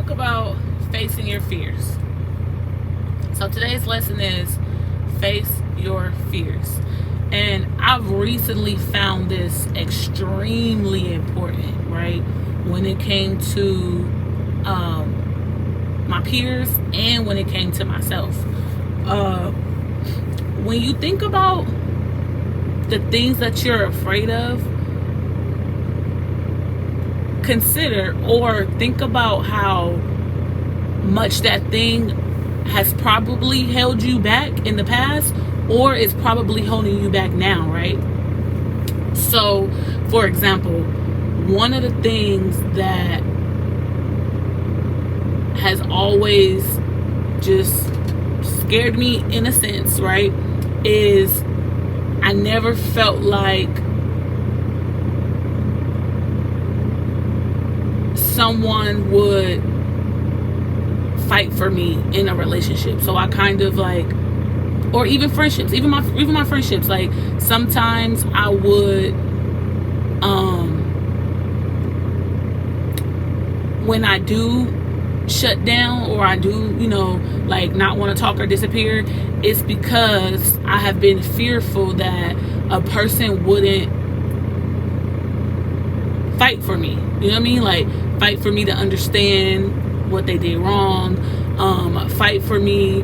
talk about facing your fears. So today's lesson is face your fears. And I've recently found this extremely important, right? When it came to my peers and when it came to myself. When you think about the things that you're afraid of, consider or think about how much that thing has probably held you back in the past or is probably holding you back now, right? So, for example, one of the things that has always just scared me in a sense, right, is I never felt like someone would fight for me in a relationship. So I kind of like, or even friendships, even my friendships, like sometimes I would when I do shut down or I do, like not want to talk or disappear, it's because I have been fearful that a person wouldn't fight for me. You know what I mean? Like fight for me to understand what they did wrong, fight for me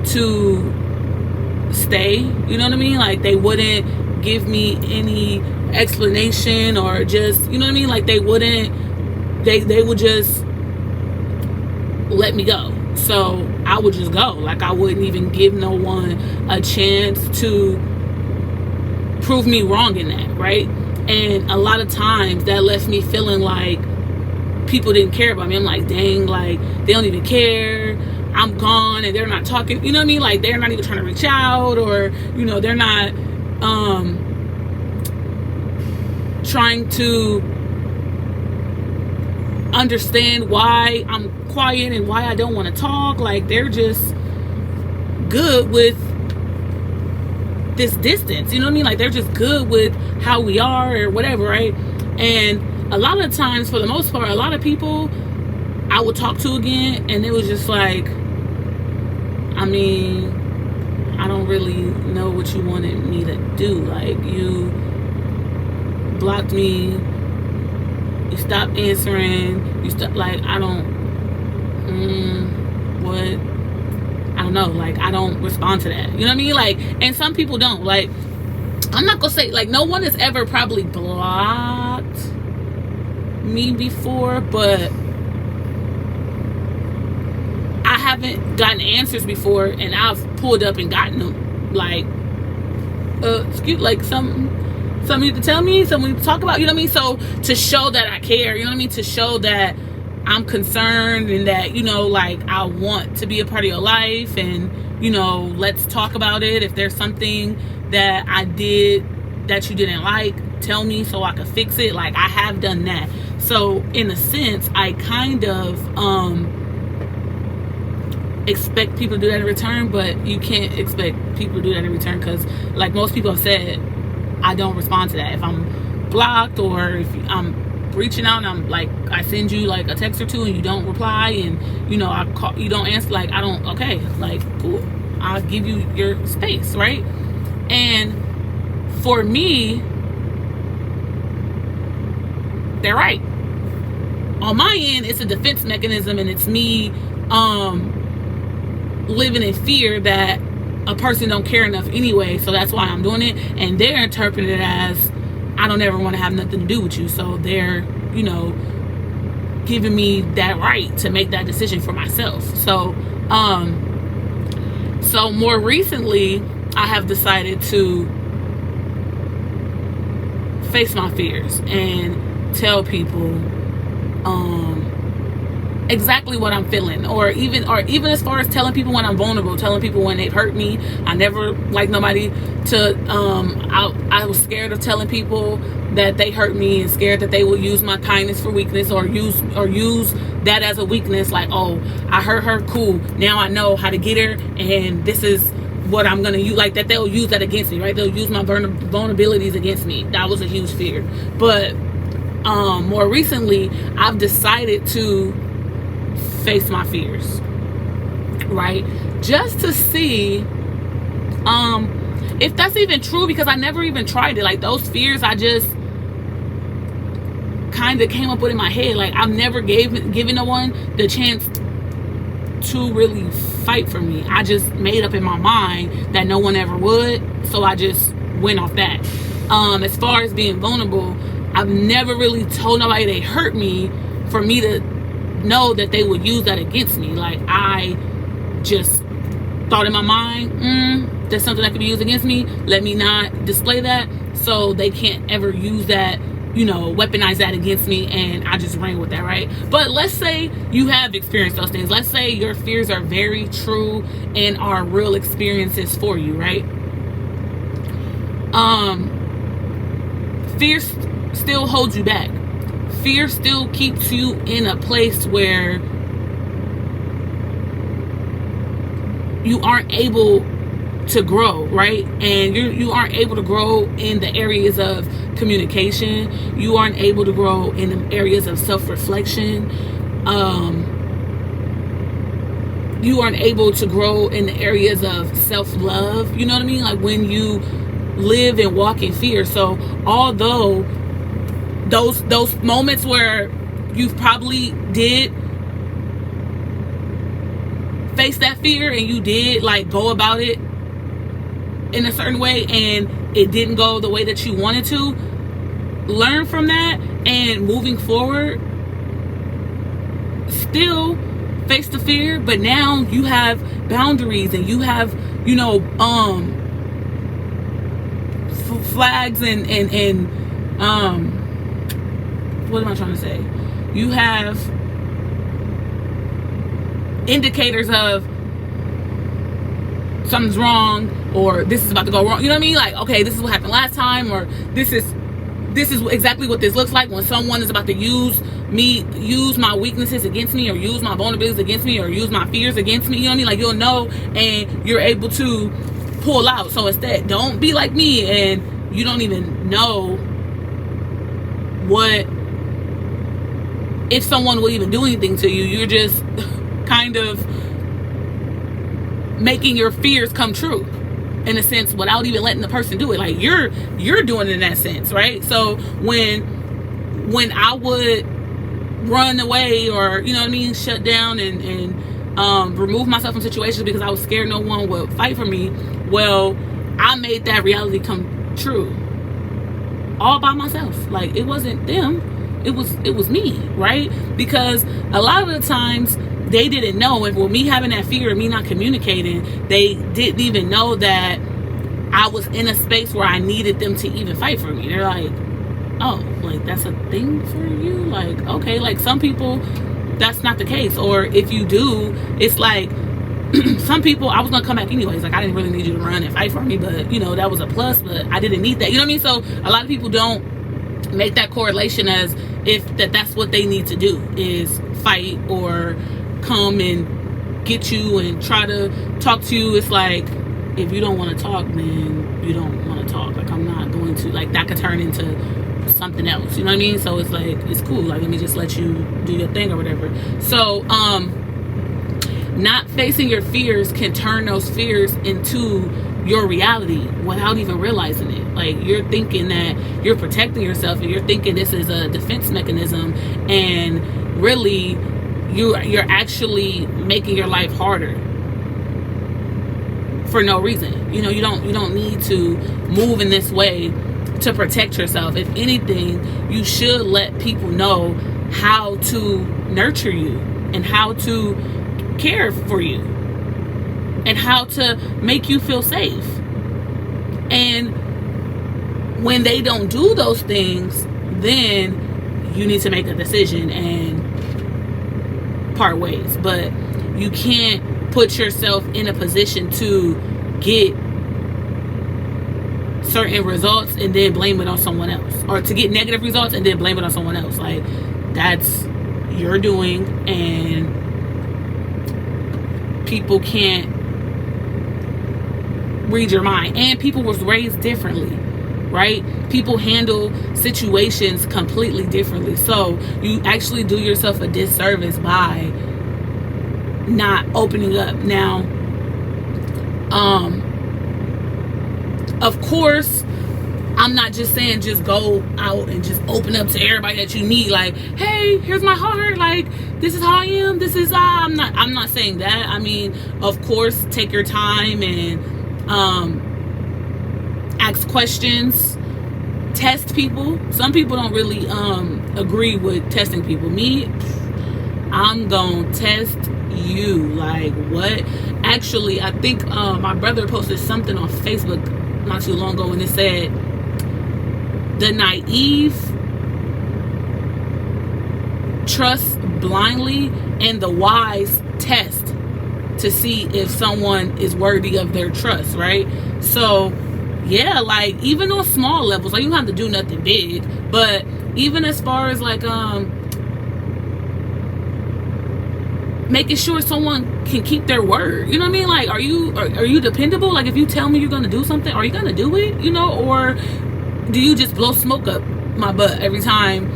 to stay, you know what I mean? Like they wouldn't give me any explanation or just, you know what I mean? Like they would just let me go. So I would just go. Like I wouldn't even give no one a chance to prove me wrong in that, right? And a lot of times that left me feeling like people didn't care about me. I'm like, dang, like they don't even care. I'm gone and they're not talking, you know what I mean? Like they're not even trying to reach out, or they're not trying to understand why I'm quiet and why I don't want to talk. Like they're just good with this distance, you know what I mean? Like they're just good with how we are or whatever, right? And a lot of times, for the most part, a lot of people I would talk to again, and it was just like, I mean, I don't really know what you wanted me to do. Like, you blocked me, you stopped answering, you stopped, like, I don't know, like, I don't respond to that. You know what I mean? Like, and some people don't. Like, I'm not gonna say, like, no one has ever probably blocked me before, but I haven't gotten answers before, and I've pulled up and gotten them. Like, excuse, like something you to tell me, something to talk about, you know what I mean? So to show that I care, you know what I mean? To show that I'm concerned and that, like I want to be a part of your life, and let's talk about it. If there's something that I did that you didn't like, tell me so I can fix it. Like I have done that. So in a sense, I kind of expect people to do that in return, but you can't expect people to do that in return, because like most people have said, I don't respond to that. If I'm blocked or if I'm reaching out and I'm like, I send you like a text or two and you don't reply, and I call, you don't answer, like I don't, okay, like cool, I'll give you your space, right? And for me, they're right. On my end, it's a defense mechanism, and it's me living in fear that a person don't care enough anyway, so that's why I'm doing it. And they're interpreting it as I don't ever want to have nothing to do with you, so they're giving me that right to make that decision for myself. So so more recently, I have decided to face my fears and tell people exactly what I'm feeling, or even as far as telling people when I'm vulnerable, telling people when they've hurt me. I never like nobody to I was scared of telling people that they hurt me, and scared that they will use my kindness for weakness, or use that as a weakness. Like, oh, I hurt her, cool, now I know how to get her, and this is what I'm gonna use. Like that, they'll use that against me, right? They'll use my vulnerabilities against me. That was a huge fear. But more recently, I've decided to face my fears, right? Just to see if that's even true, because I never even tried it. Like, those fears I just kind of came up with in my head. Like, I've never given no one the chance to really fight for me. I just made up in my mind that no one ever would, so I just went off that. As far as being vulnerable, I've never really told nobody they hurt me for me to know that they would use that against me. Like, I just thought in my mind, that's something that could be used against me. Let me not display that, so they can't ever use that, weaponize that against me, and I just ran with that, right? But let's say you have experienced those things. Let's say your fears are very true and are real experiences for you, right? Fear still holds you back. Fear still keeps you in a place where you aren't able to grow, right? And you aren't able to grow in the areas of communication. You aren't able to grow in the areas of self-reflection. You aren't able to grow in the areas of self-love. You know what I mean? Like, when you live and walk in fear. So although those moments where you probably did face that fear and you did like go about it in a certain way and it didn't go the way that you wanted to, learn from that, and moving forward, still face the fear, but now you have boundaries and you have, flags and what am I trying to say? You have indicators of something's wrong, or this is about to go wrong. You know what I mean? Like, okay, this is what happened last time, or this is exactly what this looks like when someone is about to use my weaknesses against me, or use my vulnerabilities against me, or use my fears against me. You know what I mean? Like, you'll know, and you're able to pull out. So instead, don't be like me and you don't even know what, if someone will even do anything to you. You're just kind of making your fears come true in a sense without even letting the person do it. Like, you're doing it in that sense, right? So when I would run away, or shut down and remove myself from situations because I was scared no one would fight for me, well, I made that reality come true all by myself. Like, it wasn't them, it was me, right? Because a lot of the times they didn't know, and with me having that fear and me not communicating, they didn't even know that I was in a space where I needed them to even fight for me. They're like, oh, like, that's a thing for you? Like, okay. Like, some people, that's not the case. Or if you do, it's like, some people, I was gonna come back anyways. Like, I didn't really need you to run and fight for me, but that was a plus, but I didn't need that. You know what I mean? So a lot of people don't make that correlation as if that's what they need to do, is fight or come and get you and try to talk to you. It's like, if you don't want to talk, then you don't want to talk. Like, I'm not going to, like, that could turn into something else. You know what I mean? So it's like, it's cool. Like, let me just let you do your thing or whatever. So, not facing your fears can turn those fears into your reality without even realizing it. Like, you're thinking that you're protecting yourself, and you're thinking this is a defense mechanism, and really you're actually making your life harder for no reason. You don't need to move in this way to protect yourself. If anything, you should let people know how to nurture you and how to care for you and how to make you feel safe. And when they don't do those things, then you need to make a decision and part ways. But you can't put yourself in a position to get certain results and then blame it on someone else, or to get negative results and then blame it on someone else. Like, that's your doing, and people can't read your mind. And people was raised differently, right? People handle situations completely differently. So you actually do yourself a disservice by not opening up. Now, of course, I'm not just saying just go out and just open up to everybody that you meet, like, hey, here's my heart, like, this is how I am, this is I'm not saying that. I mean, of course, take your time and ask questions, test people. Some people don't really agree with testing people. Me, I'm gonna test you. Like, what? Actually, I think my brother posted something on Facebook not too long ago, and it said the naive trust blindly and the wise test to see if someone is worthy of their trust, right? So yeah, like, even on small levels, like, you don't have to do nothing big, but even as far as like making sure someone can keep their word, you know what I mean? Like, are you dependable? Like, if you tell me you're gonna do something, are you gonna do it? You know, or do you just blow smoke up my butt every time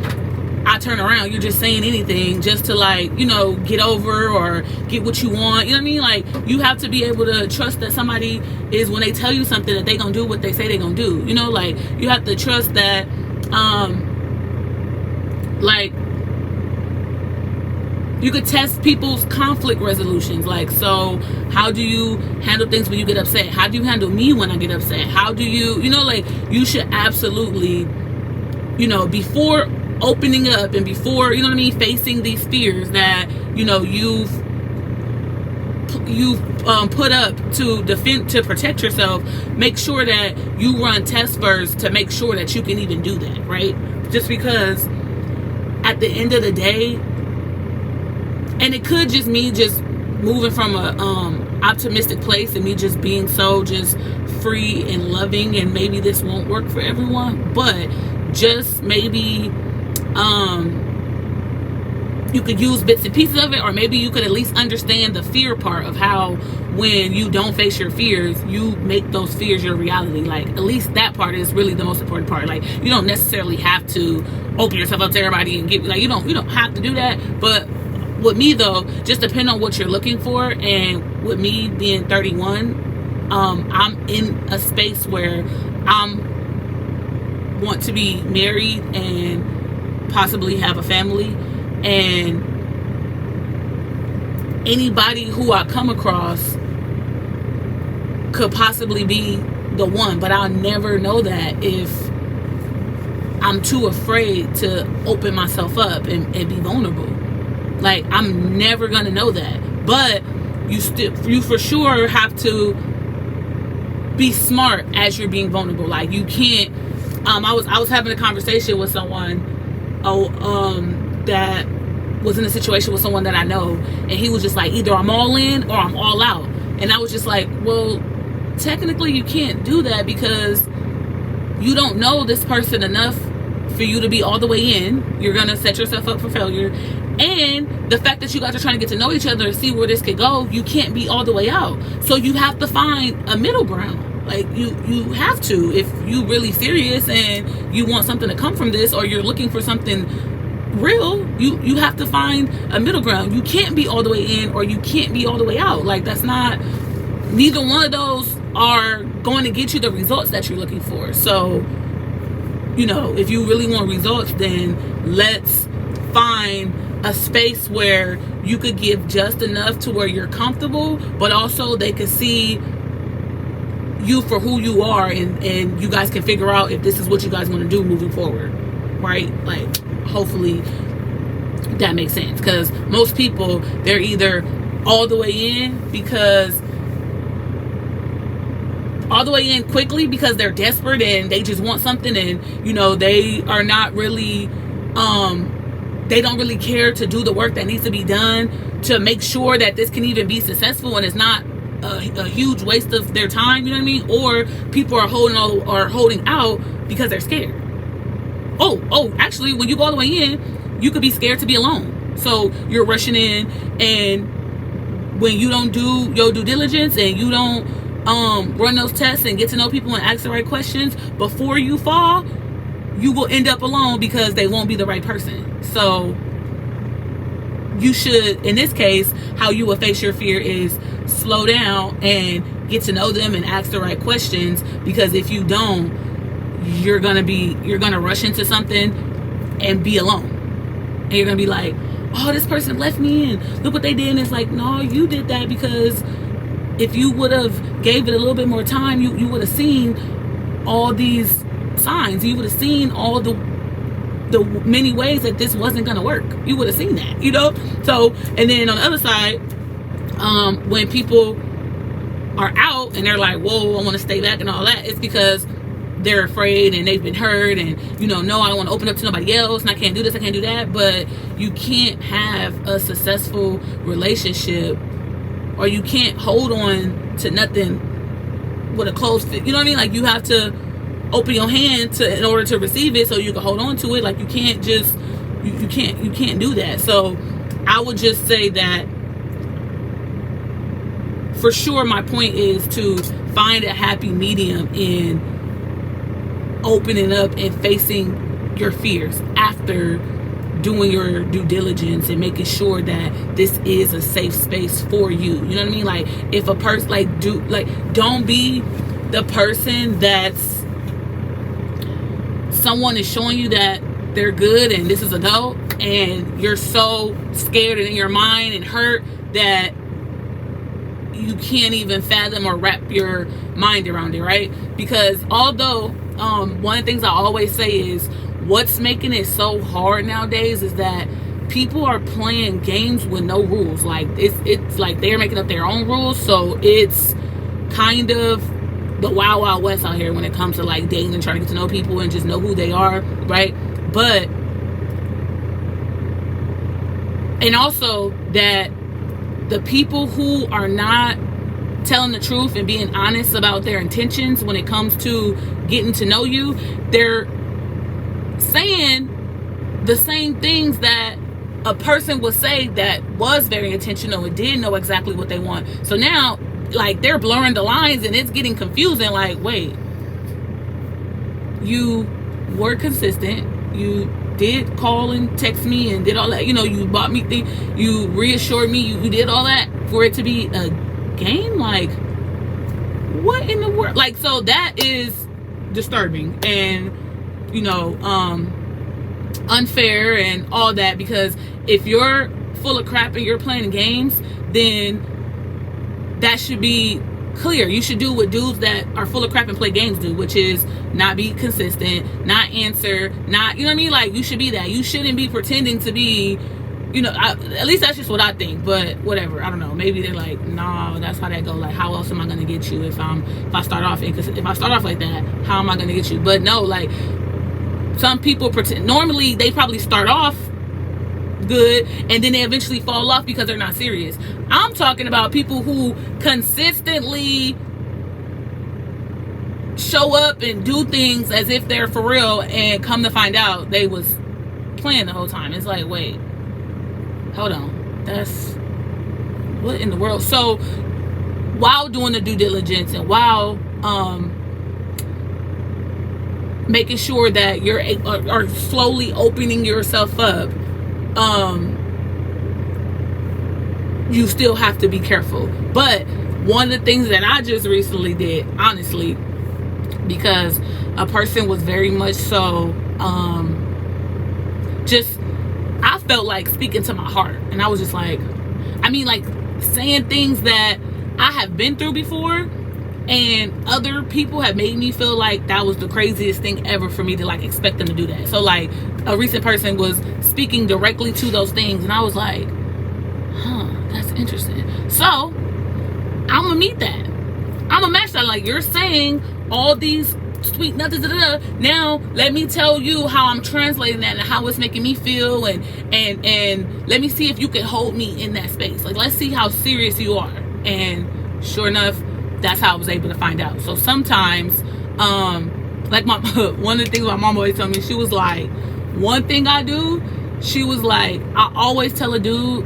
I turn around? You're just saying anything just to, like, you know, get over or get what you want. You know what I mean? Like, you have to be able to trust that somebody is, when they tell you something, that they gonna do what they say they gonna do. You know, like, you have to trust that, like, you could test people's conflict resolutions. Like, so how do you handle things when you get upset? How do you handle me when I get upset? How do you, you know, like, you should absolutely, you know, before opening up and before, you know what I mean, facing these fears that, you know, you've put up to defend, to protect yourself, make sure that you run tests first to make sure that you can even do that, right? Just because at the end of the day, and it could just me just moving from a optimistic place and me just being so just free and loving, and maybe this won't work for everyone, but just maybe you could use bits and pieces of it, or maybe you could at least understand the fear part of how when you don't face your fears, you make those fears your reality. Like, at least that part is really the most important part. Like, you don't necessarily have to open yourself up to everybody and give, like, you don't have to do that. But with me though, just depend on what you're looking for. And with me being 31, I'm in a space where I'm want to be married and possibly have a family, and anybody who I come across could possibly be the one, but I'll never know that if I'm too afraid to open myself up and be vulnerable. Like, I'm never gonna know that. But you for sure have to be smart as you're being vulnerable. Like, you can't I was having a conversation with someone that was in a situation with someone that I know, and he was just like, either I'm all in or I'm all out. And I was just like, well, technically you can't do that, because you don't know this person enough for you to be all the way in. You're gonna set yourself up for failure. And the fact that you guys are trying to get to know each other and see where this could go, you can't be all the way out. So you have to find a middle ground. Like, you have to, if you really serious and you want something to come from this, or you're looking for something real, you have to find a middle ground. You can't be all the way in, or you can't be all the way out. Like, that's not, neither one of those are going to get you the results that you're looking for. So, you know, if you really want results, then let's find a space where you could give just enough to where you're comfortable, but also they could see you for who you are, and you guys can figure out if this is what you guys want to do moving forward, right? Like, hopefully that makes sense, because most people, they're either all the way in quickly because they're desperate and they just want something, and, you know, they are not really they don't really care to do the work that needs to be done to make sure that this can even be successful, and it's not a huge waste of their time, you know what I mean? Or people are holding out because they're scared. Oh, actually, when you go all the way in, you could be scared to be alone. So you're rushing in, and when you don't do your due diligence and you don't run those tests and get to know people and ask the right questions before you fall, you will end up alone because they won't be the right person. So you should, in this case, how you will face your fear is slow down and get to know them and ask the right questions, because if you don't, you're gonna rush into something and be alone, and you're gonna be like, oh, this person left me and look what they did. And it's like, no, you did that because if you would have gave it a little bit more time, you would have seen all these signs. You would have seen all the many ways that this wasn't gonna work. You would have seen that, you know. So, and then on the other side, when people are out and they're like, whoa, I want to stay back and all that, it's because they're afraid and they've been hurt, and no, I don't want to open up to nobody else, and I can't do this, I can't do that. But you can't have a successful relationship, or you can't hold on to nothing with a closed fit. You know what I mean? Like, you have to open your hand in order to receive it, so you can hold on to it. Like, you can't just you can't do that. So I would just say that for sure my point is to find a happy medium in opening up and facing your fears after doing your due diligence and making sure that this is a safe space for you. You know what I mean? Like, if a person don't be the person that's someone is showing you that they're good and this is a go, and you're so scared and in your mind and hurt that you can't even fathom or wrap your mind around it, right? Because although one of the things I always say is what's making it so hard nowadays is that people are playing games with no rules. Like, it's like they're making up their own rules. So it's kind of the wild, wild west out here when it comes to like dating and trying to get to know people and just know who they are, right? But, and also that the people who are not telling the truth and being honest about their intentions when it comes to getting to know you, they're saying the same things that a person would say that was very intentional and did know exactly what they want. So now, like, they're blurring the lines and it's getting confusing. Like, wait, you were consistent, you did call and text me and did all that, you bought me things, you reassured me, you did all that for it to be a game. Like, what in the world? Like, so that is disturbing and unfair and all that, because if you're full of crap and you're playing games, then that should be clear. You should do what dudes that are full of crap and play games do, which is not be consistent, not answer, not, you know what I mean? Like, you should be that. You shouldn't be pretending to be, at least that's just what I think. But whatever, I don't know. Maybe they're like, no, that's how that go. Like, how else am I gonna get you if I start off? Because if I start off like that, how am I gonna get you? But no, like, some people pretend. Normally, they probably start off good and then they eventually fall off because they're not serious. I'm talking about people who consistently show up and do things as if they're for real, and come to find out they was playing the whole time. It's like, wait, hold on, that's what in the world? So while doing the due diligence and while making sure that you're are slowly opening yourself up, you still have to be careful. But one of the things that I just recently did, honestly, because a person was very much so I felt like speaking to my heart, and I was just like, saying things that I have been through before, and other people have made me feel like that was the craziest thing ever for me to like expect them to do that. So like, a recent person was speaking directly to those things, and I was like, that's interesting. So I'm gonna meet that. I'm gonna match that. Like, you're saying all these sweet nothings, now let me tell you how I'm translating that and how it's making me feel, and let me see if you can hold me in that space. Like, let's see how serious you are. And sure enough, that's how I was able to find out. So sometimes, like one of the things my mom always told me, she was like, one thing I do, she was like, I always tell a dude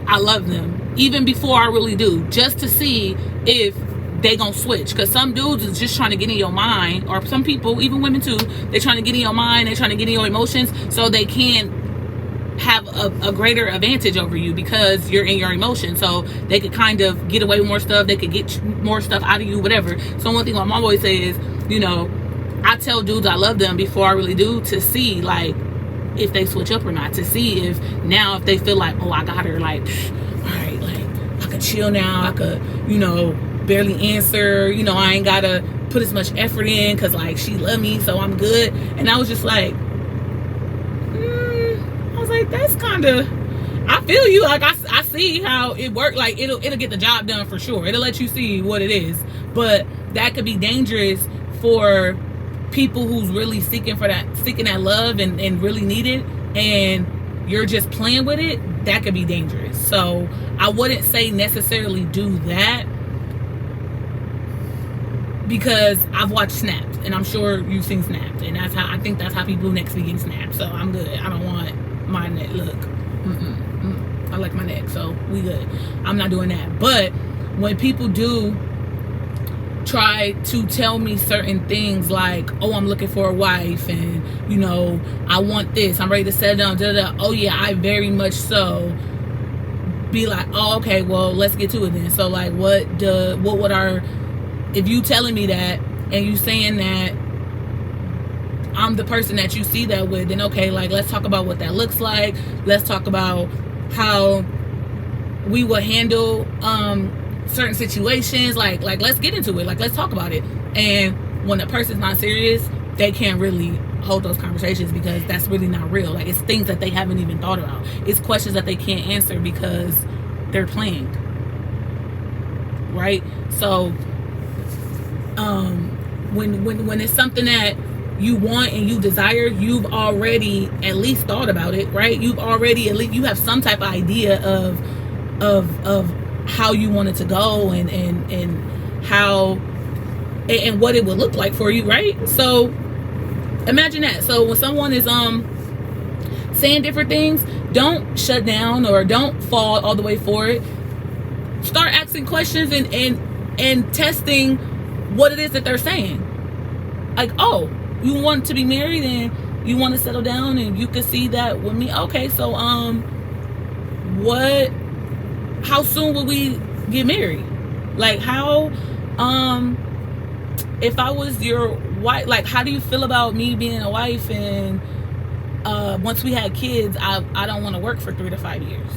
I love them, even before I really do, just to see if they gonna switch. Because some dudes is just trying to get in your mind, or some people, even women too, they're trying to get in your mind, they're trying to get in your emotions so they can have a greater advantage over you because you're in your emotion. So they could kind of get away with more stuff. They could get more stuff out of you, whatever. So one thing my mom always says is, you know, I tell dudes I love them before I really do, to see like if they switch up or not, to see if now if they feel like, oh, I got her, like, all right, like I could chill now, I could, you know, barely answer, you know, I ain't gotta put as much effort in because like she love me, so I'm good. And I was just like, I was like, that's kind of, I feel you. Like I see how it works. Like it'll get the job done for sure. It'll let you see what it is. But that could be dangerous for people who's really seeking that love and really need it, and you're just playing with it. That could be dangerous. So I wouldn't say necessarily do that, because I've watched Snapped, and I'm sure you've seen Snapped, and I think that's how people next be getting snapped. So I'm good. I don't want my neck. Look, I like my neck, so we good. I'm not doing that. But when people do try to tell me certain things like, oh, I'm looking for a wife, and you know, I want this, I'm ready to settle down, oh yeah, I very much so, be like, oh, okay, well, let's get to it then. So like, if you telling me that and you saying that I'm the person that you see that with, then okay, like let's talk about what that looks like. Let's talk about how we will handle certain situations. Like let's get into it. Like let's talk about it. And when a person's not serious, they can't really hold those conversations because that's really not real. Like it's things that they haven't even thought about. It's questions that they can't answer because they're playing. Right? So when it's something that you want and you desire, you've already at least thought about it, right? You've already, at least you have some type of idea of how you want it to go and how and what it would look like for you, right? So imagine that. So when someone is saying different things, don't shut down or don't fall all the way for it. Start asking questions and testing what it is that they're saying. Like, oh, you want to be married and you want to settle down and you can see that with me. Okay, so how soon will we get married? Like how if I was your wife, like how do you feel about me being a wife and once we had kids, I don't want to work for 3 to 5 years.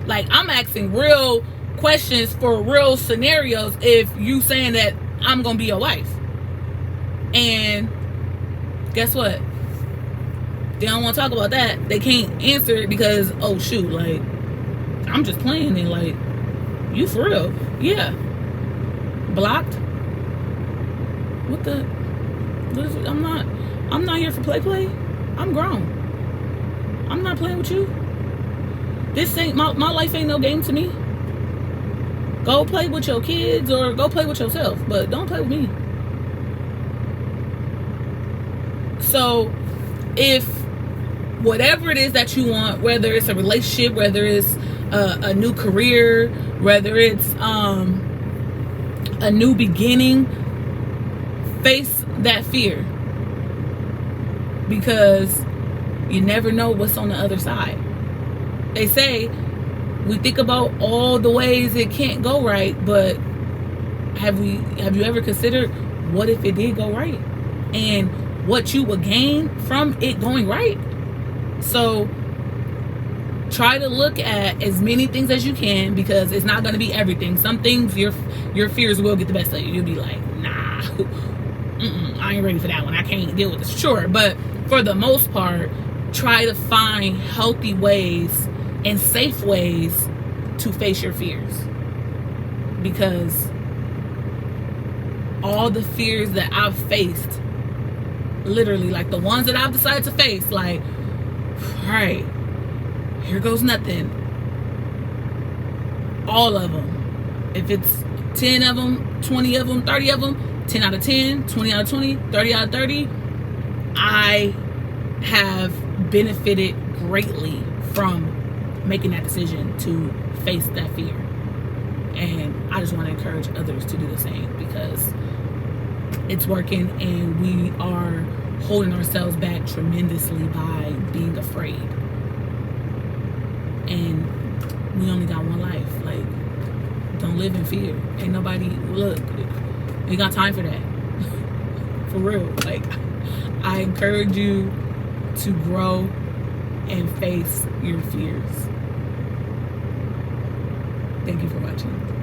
Like I'm asking real questions for real scenarios if you saying that I'm gonna be your wife. And guess what? They don't want to talk about that. They can't answer it because, oh shoot, like I'm just playing it. Like, you for real? Yeah. Blocked? What the? I'm not here for play. I'm grown. I'm not playing with you. This ain't my life ain't no game to me. Go play with your kids or go play with yourself, but don't play with me. So if whatever it is that you want, whether it's a relationship, whether it's a new career, whether it's a new beginning, face that fear, because you never know what's on the other side. They say we think about all the ways it can't go right, but have you ever considered what if it did go right and what you would gain from it going right? So try to look at as many things as you can, because it's not going to be everything. Some things your fears will get the best of you. You'll be like, nah, I ain't ready for that one. I can't deal with this. Sure, but for the most part, try to find healthy ways and safe ways to face your fears, because all the fears that I've faced, literally, like the ones that I've decided to face, like, all right, here goes nothing. All of them. If it's 10 of them, 20 of them, 30 of them, 10 out of 10, 20 out of 20, 30 out of 30, I have benefited greatly from making that decision to face that fear. And I just want to encourage others to do the same, because it's working and we are holding ourselves back tremendously by being afraid. and we only got one life. Like, don't live in fear. Ain't nobody, look, ain't got time for that. For real. Like, I encourage you to grow and face your fears. Thank you for watching.